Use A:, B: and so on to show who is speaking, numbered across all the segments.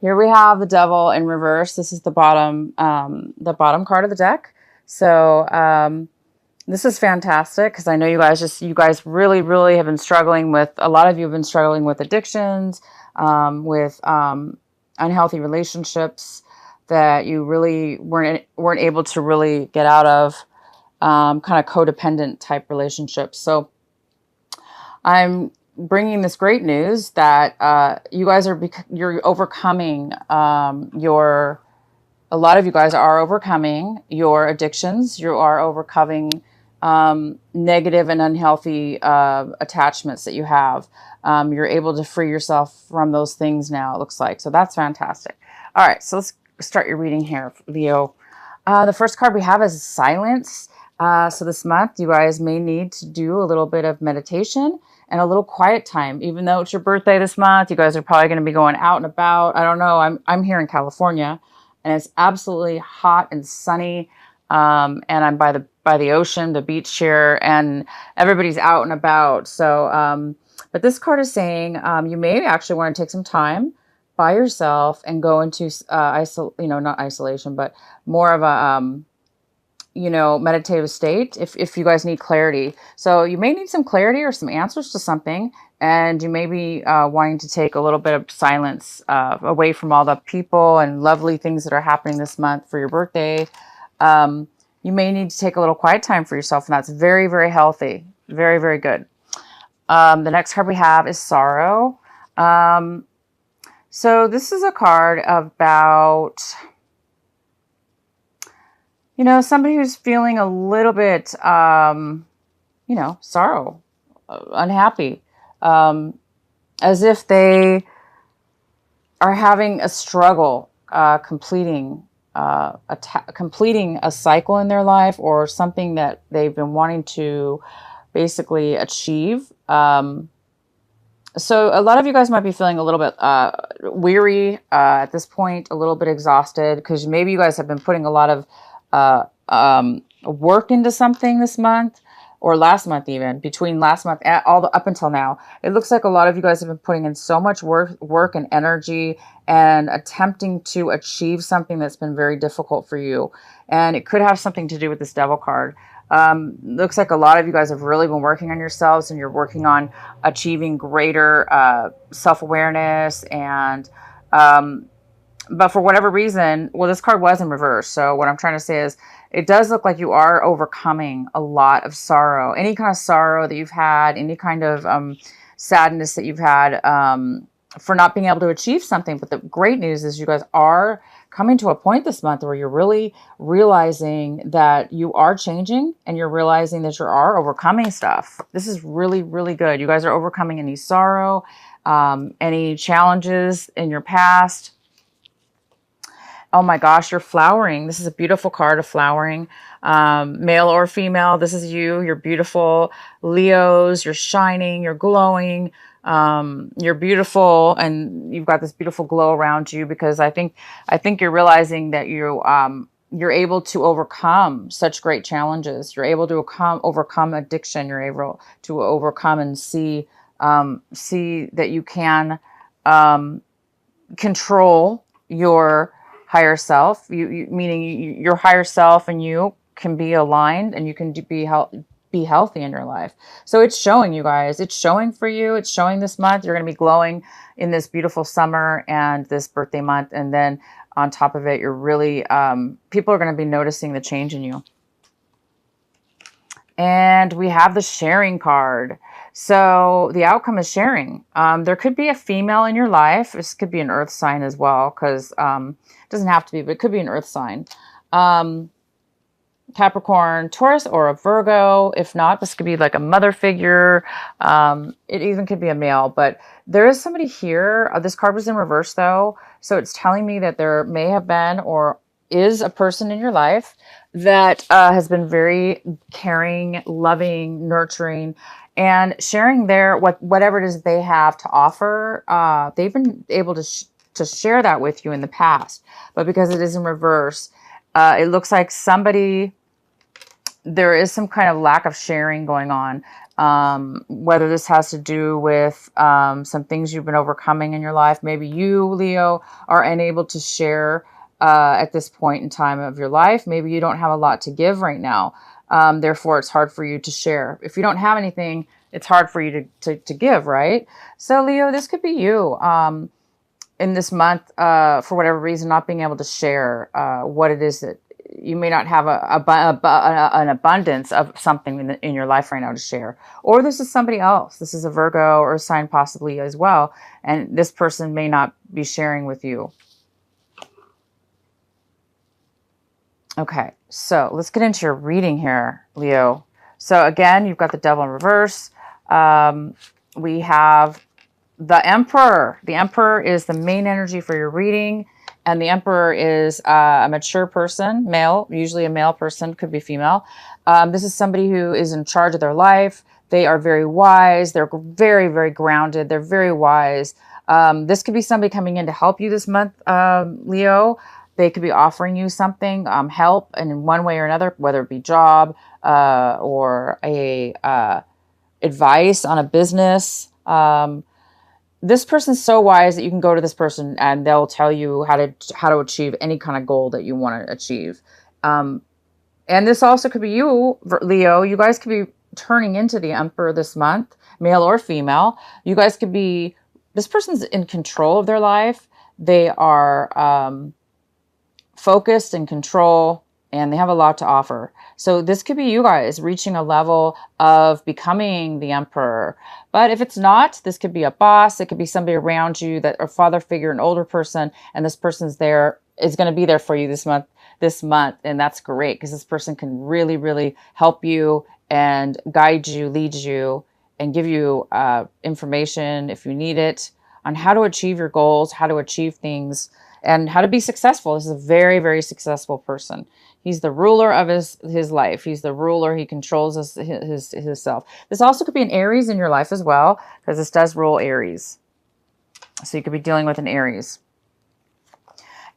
A: Here we have the devil in reverse. This is the bottom card of the deck. So this is fantastic because I know you guys really, really have been struggling with, a lot of you have been struggling with addictions, with unhealthy relationships that you really weren't able to really get out of, kind of codependent type relationships. So I'm bringing this great news that you guys you're overcoming your. A lot of you guys are overcoming your addictions. You are overcoming negative and unhealthy attachments that you have. You're able to free yourself from those things now, it looks like. So that's fantastic. All right, so let's start your reading here, Leo. The first card we have is silence. So this month, you guys may need to do a little bit of meditation and a little quiet time. Even though it's your birthday this month, you guys are probably going to be going out and about. I don't know. I'm here in California, and it's absolutely hot and sunny. And I'm by the ocean, the beach here, and everybody's out and about. So, but this card is saying you may actually want to take some time by yourself and go into not isolation, but more of a meditative state if you guys need clarity. So you may need some clarity or some answers to something, and you may be wanting to take a little bit of silence away from all the people and lovely things that are happening this month for your birthday. You may need to take a little quiet time for yourself, and that's very, very healthy. Very, very good. The next card we have is sorrow. So this is a card about, somebody who's feeling a little bit, sorrow, unhappy, as if they are having a struggle completing a cycle in their life, or something that they've been wanting to basically achieve. So a lot of you guys might be feeling a little bit weary at this point, a little bit exhausted, because maybe you guys have been putting a lot of work into something this month, or last month, even between last month and up until now. It looks like a lot of you guys have been putting in so much work and energy and attempting to achieve something that's been very difficult for you. And it could have something to do with this devil card. Looks like a lot of you guys have really been working on yourselves, and you're working on achieving greater self-awareness, and but for whatever reason, well, this card was in reverse. So what I'm trying to say is, it does look like you are overcoming a lot of sorrow. Any kind of sorrow that you've had, any kind of sadness that you've had for not being able to achieve something. But the great news is you guys are coming to a point this month where you're really realizing that you are changing, and you're realizing that you are overcoming stuff. This is really, really good. You guys are overcoming any sorrow, any challenges in your past. Oh my gosh, you're flowering. This is a beautiful card of flowering, male or female. This is you. You're beautiful. Leos, you're shining, you're glowing, you're beautiful, and you've got this beautiful glow around you, because I think you're realizing that you're able to overcome such great challenges. You're able to overcome addiction. You're able to overcome and see that you can control your higher self, meaning your higher self and you can be aligned, and you can be healthy in your life. So it's showing, you guys. It's showing for you. It's showing this month. You're going to be glowing in this beautiful summer and this birthday month. And then on top of it, you're really, people are going to be noticing the change in you. And we have the sharing card. So the outcome is sharing. There could be a female in your life. This could be an earth sign as well, because it doesn't have to be, but it could be an earth sign. Capricorn, Taurus, or a Virgo. If not, this could be like a mother figure. It even could be a male, but there is somebody here. This card was in reverse though. So it's telling me that there may have been, or is, a person in your life that has been very caring, loving, nurturing, and sharing whatever it is they have to offer. They've been able to share that with you in the past, but because it is in reverse, it looks like there is some kind of lack of sharing going on. Whether this has to do with some things you've been overcoming in your life. Maybe you, Leo, are unable to share at this point in time of your life. Maybe you don't have a lot to give right now. Therefore, it's hard for you to share. If you don't have anything, it's hard for you to give, right? So, Leo, this could be you in this month, for whatever reason, not being able to share what it is that you may not have an abundance of something in your life right now to share. Or this is somebody else. This is a Virgo or a sign possibly as well. And this person may not be sharing with you. Okay, so let's get into your reading here, Leo. So again, you've got the Devil in reverse. We have the Emperor. The Emperor is the main energy for your reading. And the Emperor is a mature person, male, usually a male person, could be female. This is somebody who is in charge of their life. They are very wise. They're very, very grounded. They're very wise. This could be somebody coming in to help you this month, Leo. They could be offering you something, help in one way or another, whether it be job or advice on a business. This person's so wise that you can go to this person and they'll tell you how to achieve any kind of goal that you want to achieve. And this also could be you, Leo. You guys could be turning into the Emperor this month, male or female. You guys could be, this person's in control of their life. They are focused and control, and they have a lot to offer. So this could be you guys reaching a level of becoming the Emperor. But if it's not, this could be a boss. It could be somebody around you, that a father figure, an older person, and this person's there, is going to be there for you this month. And that's great because this person can really, really help you and guide you, lead you, and give you information if you need it on how to achieve your goals, how to achieve things, and how to be successful. This is a very, very successful person. He's the ruler of his life. He's the ruler. He controls his self. This also could be an Aries in your life as well, because this does rule Aries. So you could be dealing with an Aries.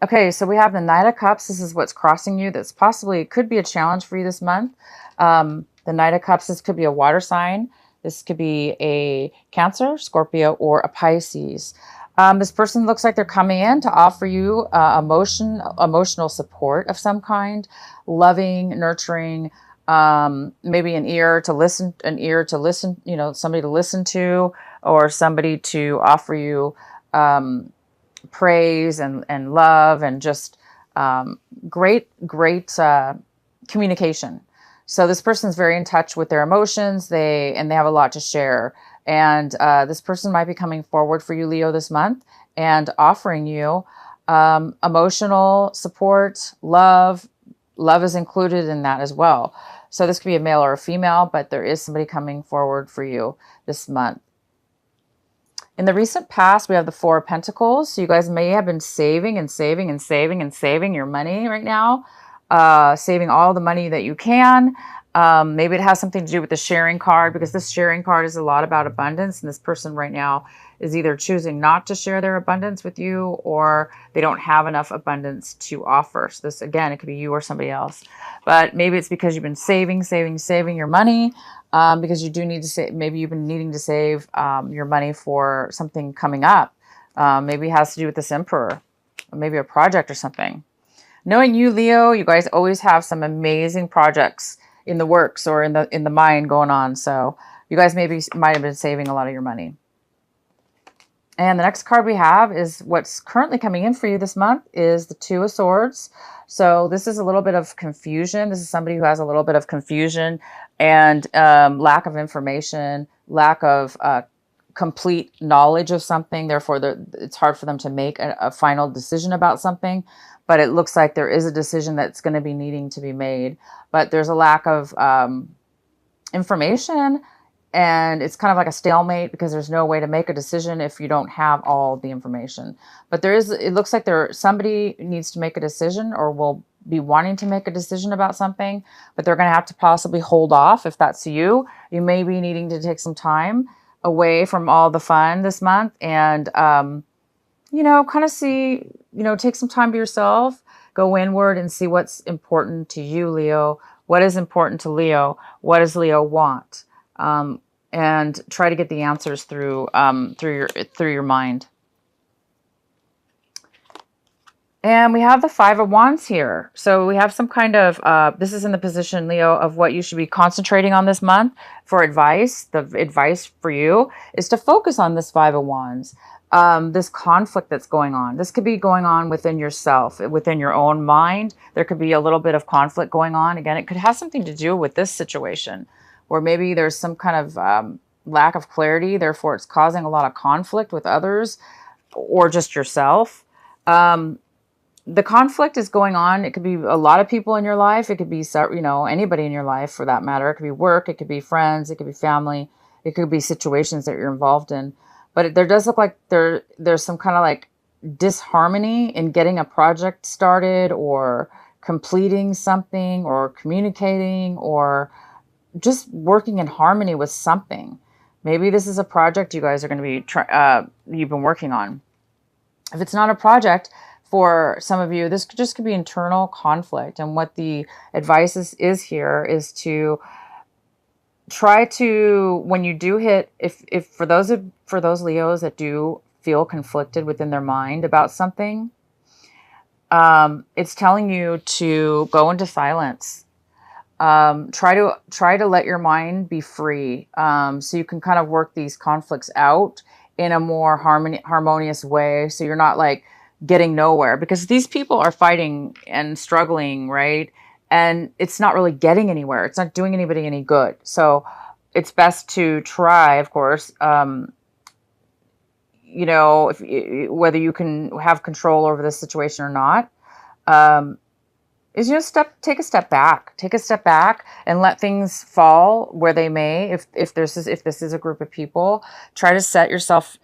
A: Okay, so we have the Knight of Cups. This is what's crossing you. That's possibly, could be a challenge for you this month. The Knight of Cups, this could be a water sign. This could be a Cancer, Scorpio, or a Pisces. This person looks like they're coming in to offer you emotional support of some kind, loving, nurturing, maybe an ear to listen, somebody to listen to, or somebody to offer you praise and love and just great communication. So this person's very in touch with their emotions. They have a lot to share. And this person might be coming forward for you, Leo, this month and offering you emotional support, love. Love is included in that as well. So this could be a male or a female, but there is somebody coming forward for you this month. In the recent past, we have the Four of Pentacles. So you guys may have been saving and saving and saving and saving your money right now, saving all the money that you can. Maybe it has something to do with the sharing card, because this sharing card is a lot about abundance. And this person right now is either choosing not to share their abundance with you, or they don't have enough abundance to offer. So this, again, it could be you or somebody else. But maybe it's because you've been saving your money, because you do need to save. Maybe you've been needing to save your money for something coming up. Maybe it has to do with this Emperor, or maybe a project or something. Knowing you, Leo, you guys always have some amazing projects in the works or in the mind going on. So you guys might have been saving a lot of your money. And the next card we have is what's currently coming in for you this month is the Two of Swords. So this is a little bit of confusion. This is somebody who has a little bit of confusion and lack of information, lack of complete knowledge of something. Therefore, it's hard for them to make a final decision about something. But it looks like there is a decision that's going to be needing to be made. But there's a lack of information, and it's kind of like a stalemate because there's no way to make a decision if you don't have all the information. But it looks like somebody needs to make a decision or will be wanting to make a decision about something, but they're going to have to possibly hold off. If that's you, you may be needing to take some time away from all the fun this month and, kind of see, take some time to yourself, go inward and see what's important to you, Leo. What is important to Leo? What does Leo want? and try to get the answers through your mind. And we have the Five of Wands here. So we have some kind of, this is in the position, Leo, of what you should be concentrating on this month for advice. The advice for you is to focus on this Five of Wands, this conflict that's going on. This could be going on within yourself, within your own mind. There could be a little bit of conflict going on. Again, it could have something to do with this situation, where maybe there's some kind of lack of clarity. Therefore, it's causing a lot of conflict with others or just yourself. The conflict is going on. It could be a lot of people in your life. It could be, anybody in your life for that matter. It could be work. It could be friends. It could be family. It could be situations that you're involved in. But there does look like there's some kind of like disharmony in getting a project started or completing something or communicating or just working in harmony with something. Maybe this is a project you guys are going to be, you've been working on. If it's not a project, for some of you, this just could be internal conflict. And what the advice is here is to try to, when you do hit, if for those Leos that do feel conflicted within their mind about something, it's telling you to go into silence. Try to let your mind be free, so you can kind of work these conflicts out in a more harmonious way. So you're not like getting nowhere, because these people are fighting and struggling, right? And it's not really getting anywhere. It's not doing anybody any good. So it's best to try, of course, whether you can have control over this situation or not, is take a step back and let things fall where they may. If this is a group of people, try to set yourself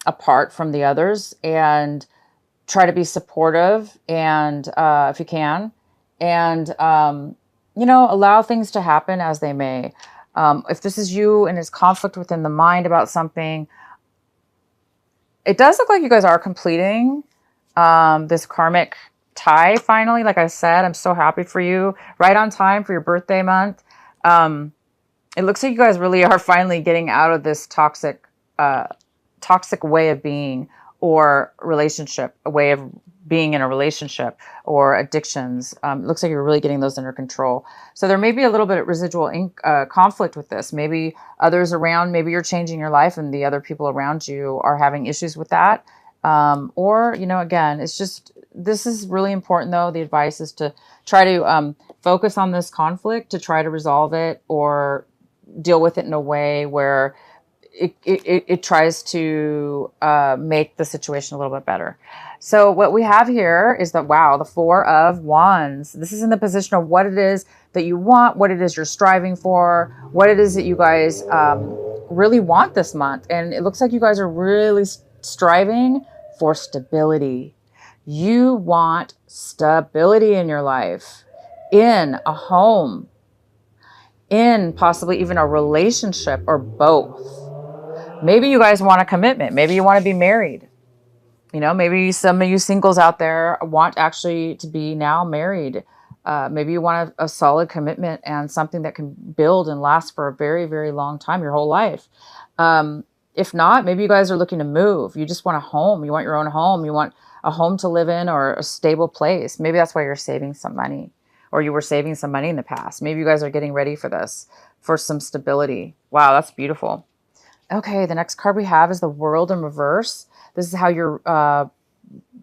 A: apart from the others and try to be supportive, and if you can, and allow things to happen as they may. If this is you and it's conflict within the mind about something, it does look like you guys are completing this karmic tie finally. Like I said, I'm so happy for you. Right on time for your birthday month. It looks like you guys really are finally getting out of this toxic way of being, or relationship, a way of being in a relationship, or addictions. It looks like you're really getting those under control. So there may be a little bit of residual conflict with this. Maybe others around, maybe you're changing your life and the other people around you are having issues with that. Or, again, it's just, this is really important though. The advice is to try to focus on this conflict, to try to resolve it or deal with it in a way where it tries to make the situation a little bit better. So what we have here is that, wow, the Four of Wands. This is in the position of what it is that you want, what it is you're striving for, what it is that you guys really want this month. And it looks like you guys are really striving for stability. You want stability in your life, in a home, in possibly even a relationship, or both. Maybe you guys want a commitment. Maybe you want to be married. Maybe some of you singles out there want actually to be now married. Maybe you want a solid commitment and something that can build and last for a very, very long time, your whole life. If not, maybe you guys are looking to move. You just want a home. You want your own home. You want a home to live in, or a stable place. Maybe that's why you're saving some money, or you were saving some money in the past. Maybe you guys are getting ready for this, for some stability. Wow, that's beautiful. Okay, the next card we have is the World in reverse. This is how you're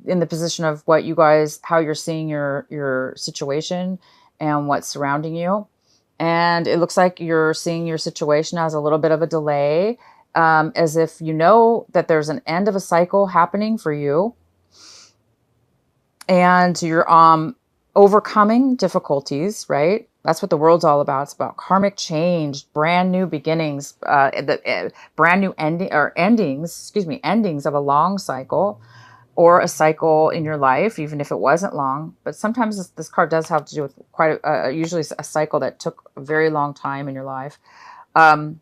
A: in the position of what you guys, how you're seeing your situation and what's surrounding you. And it looks like you're seeing your situation as a little bit of a delay, as if you know that there's an end of a cycle happening for you. And you're overcoming difficulties, right? That's what the world's all about. It's about karmic change, brand new beginnings, brand new endings of a long cycle, or a cycle in your life, even if it wasn't long. But sometimes this card does have to do with usually a cycle that took a very long time in your life. It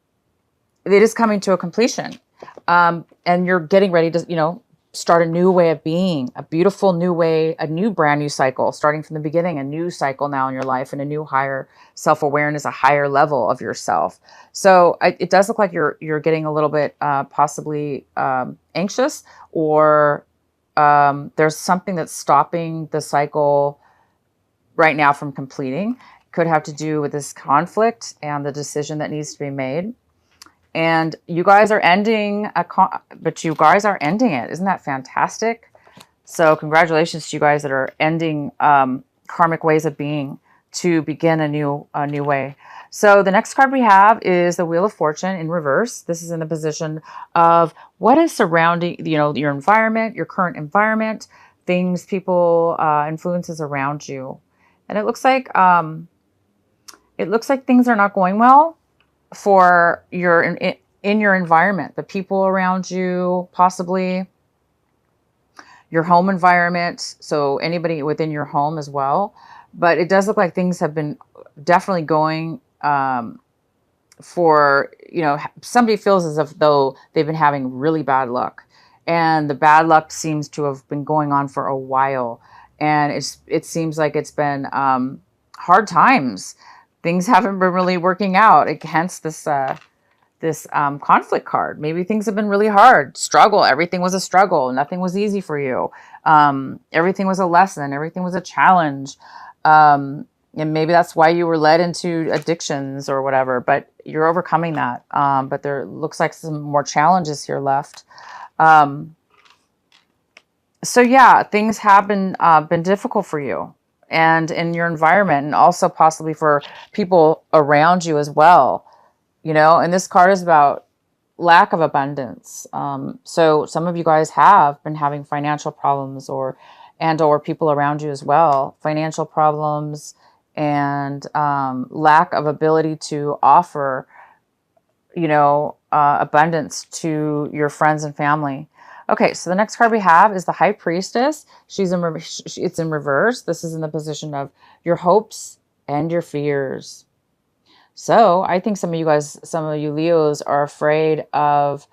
A: is coming to a completion, and you're getting ready to, start a new way of being, a beautiful new way, a new brand new cycle, starting from the beginning, a new cycle now in your life, and a new higher self-awareness, a higher level of yourself. So it does look like you're getting a little bit possibly anxious, or there's something that's stopping the cycle right now from completing. Could have to do with this conflict and the decision that needs to be made. And you guys are ending but you guys are ending it. Isn't that fantastic? So congratulations to you guys that are ending karmic ways of being to begin a new way. So the next card we have is the Wheel of Fortune in reverse. This is in the position of what is surrounding, your environment, your current environment, things, people, influences around you. And it looks like things are not going well for in your environment, the people around you, possibly your home environment. So anybody within your home as well. But it does look like things have been definitely going for, somebody feels as if though they've been having really bad luck, and the bad luck seems to have been going on for a while. And it seems like it's been hard times. Things haven't been really working out. Hence this conflict card. Maybe things have been really hard. Struggle. Everything was a struggle. Nothing was easy for you. Everything was a lesson. Everything was a challenge. And maybe that's why you were led into addictions or whatever. But you're overcoming that. But there looks like some more challenges here left. So yeah, things have been difficult for you and in your environment, and also possibly for people around you as well. And this card is about lack of abundance. So some of you guys have been having financial problems, or people around you as well, financial problems and lack of ability to offer, abundance to your friends and family. Okay, so the next card we have is the High Priestess. It's in reverse. This is in the position of your hopes and your fears. So I think some of you Leos are afraid that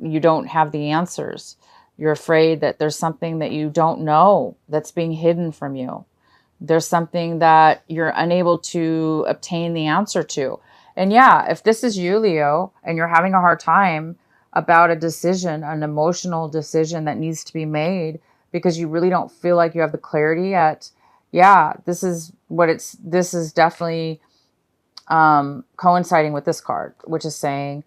A: you don't have the answers. You're afraid that there's something that you don't know that's being hidden from you. There's something that you're unable to obtain the answer to. And yeah, if this is you, Leo, and you're having a hard time about a decision, an emotional decision that needs to be made because you really don't feel like you have the clarity yet, yeah, this is definitely coinciding with this card, which is saying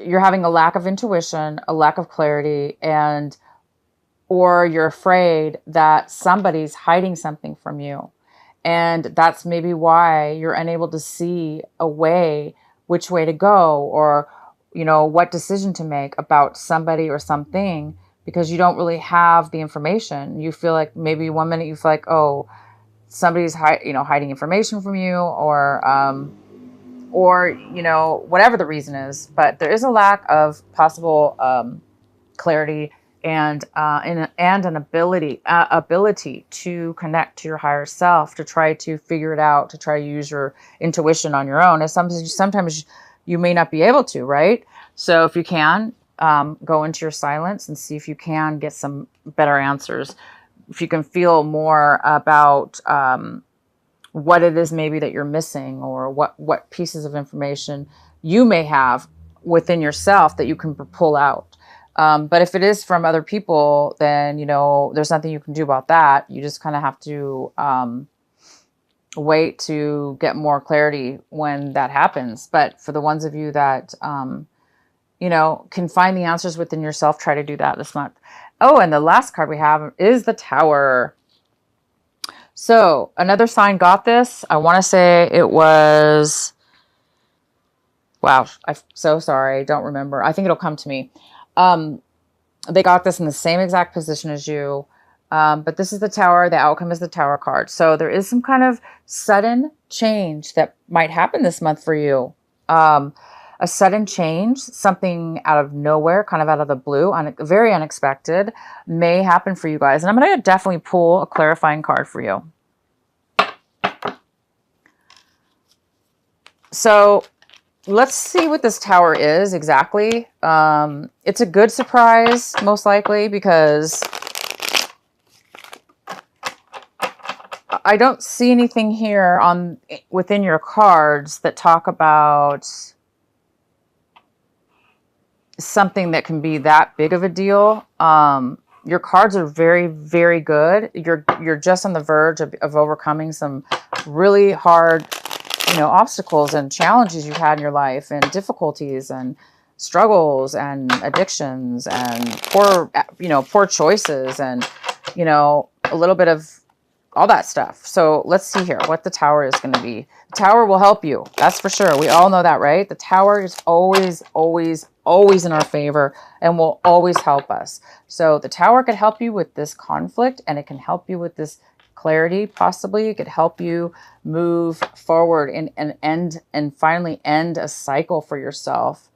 A: you're having a lack of intuition, a lack of clarity, or you're afraid that somebody's hiding something from you. And that's maybe why you're unable to see which way to go, or, what decision to make about somebody or something, because you don't really have the information. You feel like maybe one minute you feel like, oh, somebody's hiding information from you, or whatever the reason is. But there is a lack of possible clarity and an ability to connect to your higher self, to try to figure it out, to try to use your intuition on your own. And sometimes you may not be able to, right? So if you can, go into your silence and see if you can get some better answers. If you can feel more about what it is maybe that you're missing, or what pieces of information you may have within yourself that you can pull out. But if it is from other people, then, there's nothing you can do about that. You just kind of have to wait to get more clarity when that happens. But for the ones of you that, can find the answers within yourself, try to do that this month. Oh, and the last card we have is the Tower. So another sign got this. I want to say it was, wow, I'm so sorry. Don't remember. I think it'll come to me. They got this in the same exact position as you. But this is the Tower. The outcome is the Tower card. So there is some kind of sudden change that might happen this month for you. A sudden change, something out of nowhere, kind of out of the blue, very unexpected, may happen for you guys. And I'm going to definitely pull a clarifying card for you. So let's see what this tower is exactly. It's a good surprise, most likely, because I don't see anything here on within your cards that talk about something that can be that big of a deal. Your cards are very, very good. You're just on the verge of overcoming some really hard, obstacles and challenges you've had in your life, and difficulties and struggles and addictions and poor choices, and a little bit of all that stuff. So let's see here what the tower is going to be. The tower will help you. That's for sure. We all know that, right? The tower is always, always, always in our favor and will always help us. So the tower could help you with this conflict, and it can help you with this clarity. Possibly it could help you move forward and finally end a cycle for yourself